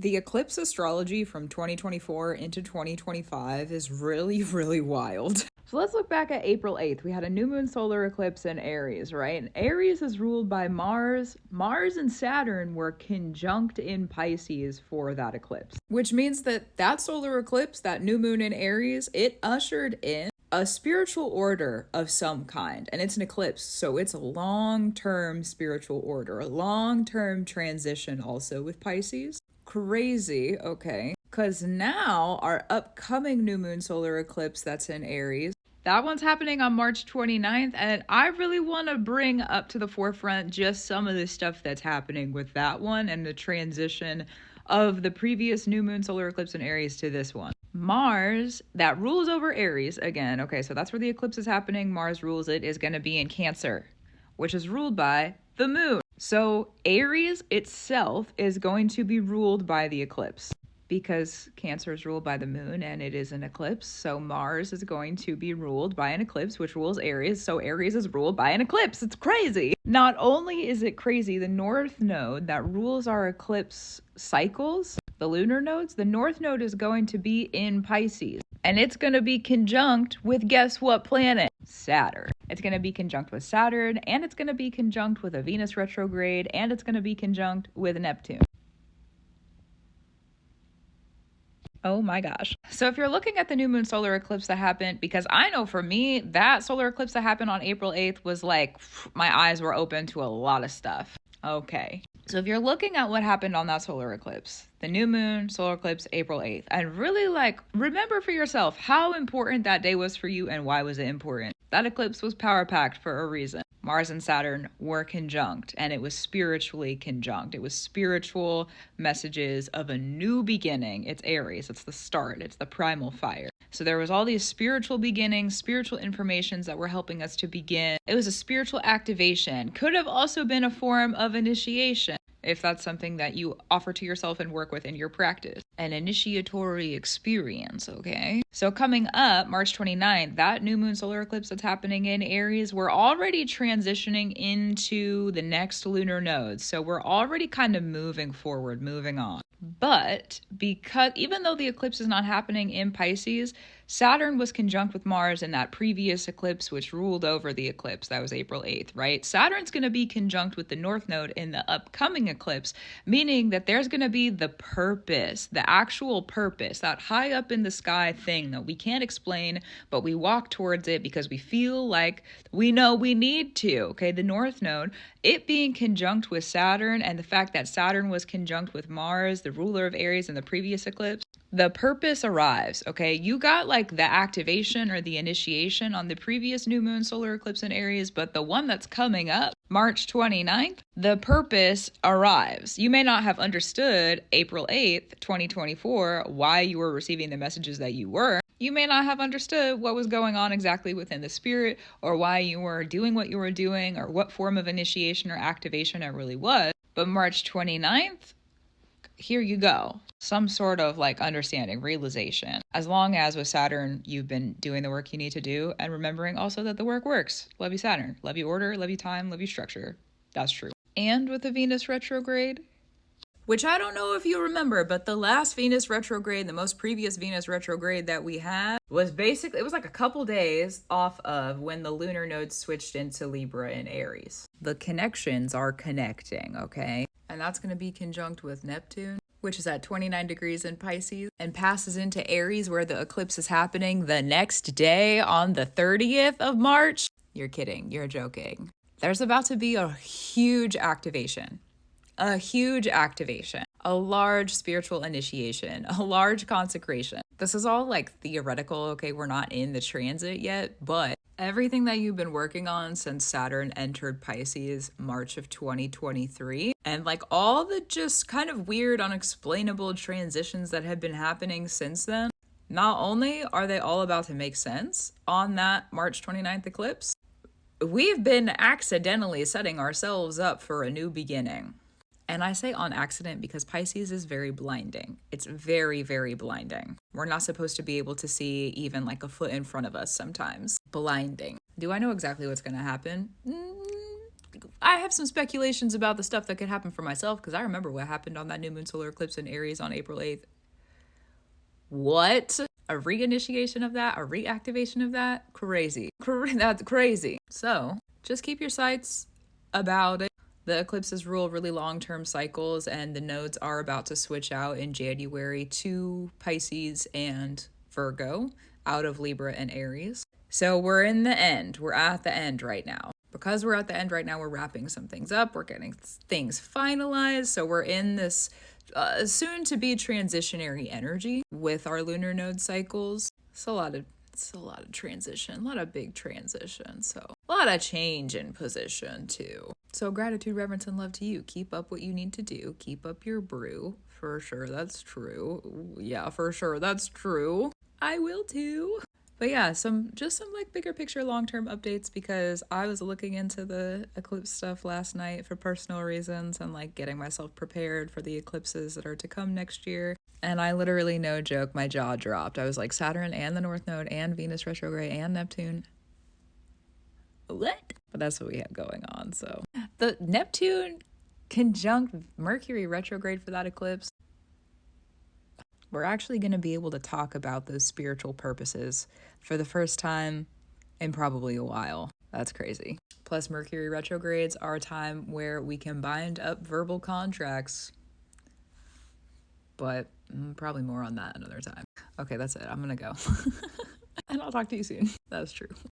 The eclipse astrology from 2024 into 2025 is really, really wild. So let's look back at April 8th. We had a new moon solar eclipse in Aries, right? And Aries is ruled by Mars. Mars and Saturn were conjunct in Pisces for that eclipse, which means that that solar eclipse, that new moon in Aries, it ushered in a spiritual order of some kind. And it's an eclipse, so it's a long-term spiritual order, a long-term transition also with Pisces. Crazy, okay. Because now our upcoming new moon solar eclipse that's in Aries, that one's happening on March 29th, and I really want to bring up to the forefront just some of the stuff that's happening with that one and the transition of the previous new moon solar eclipse in Aries to this one. Mars, that rules over Aries again, okay, so that's where the eclipse is happening. Mars rules it, is going to be in Cancer, which is ruled by the moon. So Aries itself is going to be ruled by the eclipse because Cancer is ruled by the moon and it is an eclipse. So Mars is going to be ruled by an eclipse, which rules Aries. So Aries is ruled by an eclipse. It's crazy. Not only is it crazy, the North Node that rules our eclipse cycles, the lunar nodes, the North Node is going to be in Pisces. And it's going to be conjunct with, guess what planet? Saturn. It's going to be conjunct with Saturn, and it's going to be conjunct with a Venus retrograde, and it's going to be conjunct with Neptune. Oh my gosh. So if you're looking at the new moon solar eclipse that happened, because I know for me, that solar eclipse that happened on April 8th was like, my eyes were open to a lot of stuff. Okay. So if you're looking at what happened on that solar eclipse, the new moon solar eclipse, April 8th, and really remember for yourself how important that day was for you and why was it important. That eclipse was power packed for a reason. Mars and Saturn were conjunct, and it was spiritually conjunct. It was spiritual messages of a new beginning. It's Aries. It's the start. It's the primal fire. So there was all these spiritual beginnings, spiritual informations that were helping us to begin. It was a spiritual activation. Could have also been a form of initiation, if that's something that you offer to yourself and work with in your practice. An initiatory experience, okay? So coming up, March 29th, that new moon solar eclipse that's happening in Aries, we're already transitioning into the next lunar nodes. So we're already kind of moving forward, moving on. But because even though the eclipse is not happening in Pisces, Saturn was conjunct with Mars in that previous eclipse, which ruled over the eclipse. That was April 8th, right? Saturn's going to be conjunct with the North Node in the upcoming eclipse, meaning that there's going to be the purpose, the actual purpose, that high up in the sky thing that we can't explain, but we walk towards it because we feel like we know we need to, okay? The North Node, it being conjunct with Saturn, and the fact that Saturn was conjunct with Mars, the ruler of Aries in the previous eclipse, the purpose arrives, okay? You got like the activation or the initiation on the previous new moon solar eclipse in Aries, but the one that's coming up, March 29th, the purpose arrives. You may not have understood April 8th, 2024, why you were receiving the messages that you were. You may not have understood what was going on exactly within the spirit or why you were doing what you were doing or what form of initiation or activation it really was. But March 29th, here you go. Some sort of like understanding, realization. As long as with Saturn, you've been doing the work you need to do and remembering also that the work works. Love you, Saturn. Love you, order. Love you, time. Love you, structure. That's true. And with the Venus retrograde, which I don't know if you remember, but the last Venus retrograde, the most previous Venus retrograde that we had, was basically, it was like a couple days off of when the lunar nodes switched into Libra and Aries. The connections are connecting, okay? And that's going to be conjunct with Neptune, which is at 29 degrees in Pisces, and passes into Aries where the eclipse is happening the next day on the 30th of March. You're kidding. You're joking. There's about to be a huge activation. A huge activation, a large spiritual initiation, a large consecration. This is all like theoretical, okay? We're not in the transit yet, but everything that you've been working on since Saturn entered Pisces March of 2023, and like all the just kind of weird, unexplainable transitions that have been happening since then, not only are they all about to make sense on that March 29th eclipse, we've been accidentally setting ourselves up for a new beginning. And I say on accident because Pisces is very blinding. It's very, very blinding. We're not supposed to be able to see even like a foot in front of us sometimes. Blinding. Do I know exactly what's going to happen? I have some speculations about the stuff that could happen for myself, because I remember what happened on that new moon solar eclipse in Aries on April 8th. What? A reinitiation of that? A reactivation of that? Crazy. That's crazy. So just keep your sights about it. The eclipses rule really long-term cycles, and the nodes are about to switch out in January to Pisces and Virgo, out of Libra and Aries. So we're in the end. We're at the end right now. Because we're at the end right now, we're wrapping some things up. We're getting things finalized. So we're in this soon to be transitionary energy with our lunar node cycles. It's a lot of transition, a lot of big transition. So a lot of change in position too. So gratitude, reverence, and love to you. Keep up what you need to do. Keep up your brew. For sure, that's true. Yeah, for sure, that's true. I will too. But yeah, some like bigger picture long-term updates, because I was looking into the eclipse stuff last night for personal reasons and like getting myself prepared for the eclipses that are to come next year. And I literally, no joke, my jaw dropped. I was like, Saturn and the North Node and Venus retrograde and Neptune. What? But that's what we have going on. So the Neptune conjunct Mercury retrograde for that eclipse. We're actually going to be able to talk about those spiritual purposes for the first time in probably a while. That's crazy. Plus, Mercury retrogrades are a time where we can bind up verbal contracts. But probably more on that another time. Okay, that's it. I'm going to go. And I'll talk to you soon. That's true.